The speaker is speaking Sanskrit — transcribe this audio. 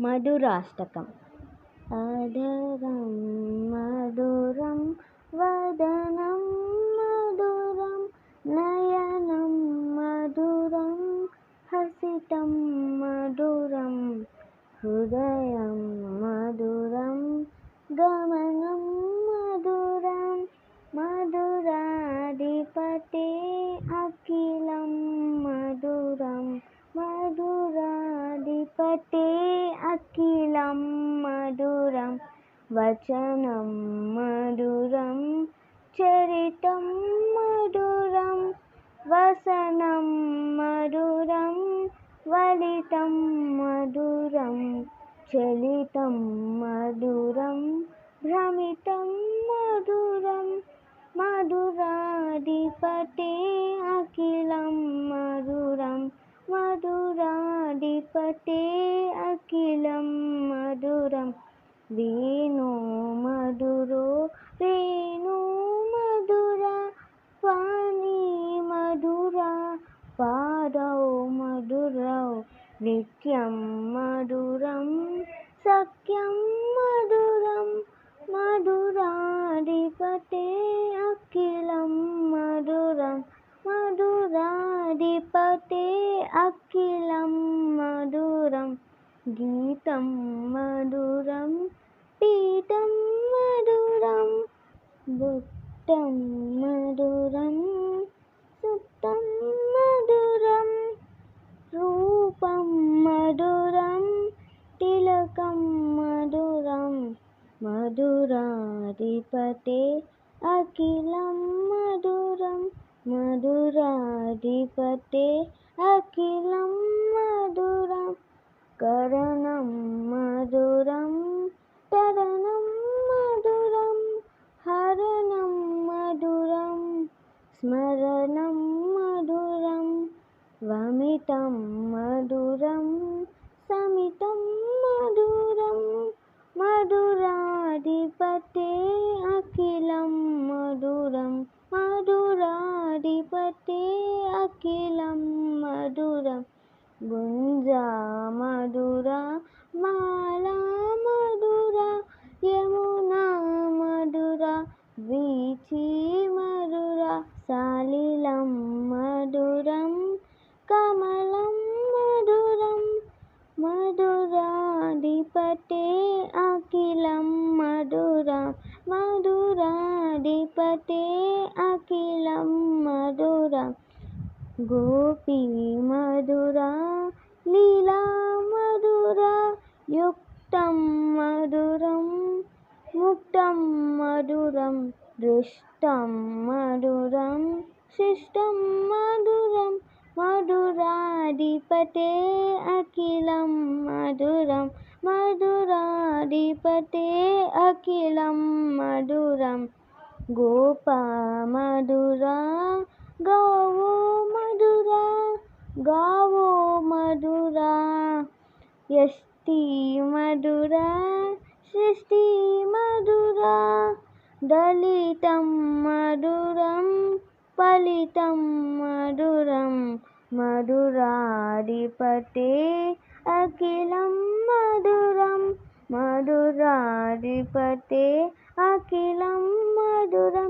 मधुराष्टकम्। अधरं मधुरं वदनं मधुरं नयनं मधुरं हसितं मधुरं हृदयं मधुरं गमनं मधुरं मधुराधिपते अखिलं मधुरं मधुराधिपते अखिलं मधुरं वचनं मधुरं चरितं मधुरं वसनं मधुरं वलितं मधुरं चलितं मधुरं भ्रमितं मधुरं मधुराधिपते अखिलं मधुरं मधुराधिपते अखिलं मधुरं वेणो मधुरो वेणु मधुरा वाणी मधुरा पादौ मधुरौ नित्यं मधुरं सख्यं मधुरं मधुराधिपते अखिलं मधुरं मधुराधिपते अखिलं मधुरं गीतं मधुरं पीतं मधुरं बुद्धं मधुरं सुप्तं मधुरं रूपं मधुरं तिलकं मधुरं मधुराधिपते अखिलं मधुरं मधुराधिपते अखिलं मधुरं करणं मधुरं तरणं मधुरं हरणं मधुरं स्मरणं मधुरं वमितं मधुरं समितं मधुरं मधुराधिपते अखिलं मधुरं मधुराधिपते अखिलं मधुरं गुञ्जा मधुरा माला मधुरा यमुना मधुरा वीची मधुरा सालिलं मधुरं कमलं मधुरं मधुराधिपते अखिलं मधुरं मधुराधिपते अखिलं मधुरं गोपी मधुरा लीला मधुरा युक्तं मधुरं मुक्तं मधुरं दृष्टं मधुरं शिष्टं मधुरं मधुराधिपते अखिलं मधुरं मधुराधिपते अखिलं मधुरं गोपा मधुरा गावो मधुरा गावो मधुरा यष्टि मधुरा सृष्टि मधुरा दलितं मधुरं फलितं मधुरं मधुराधिपते अखिलं मधुरं मधुराधिपते अखिलं मधुरं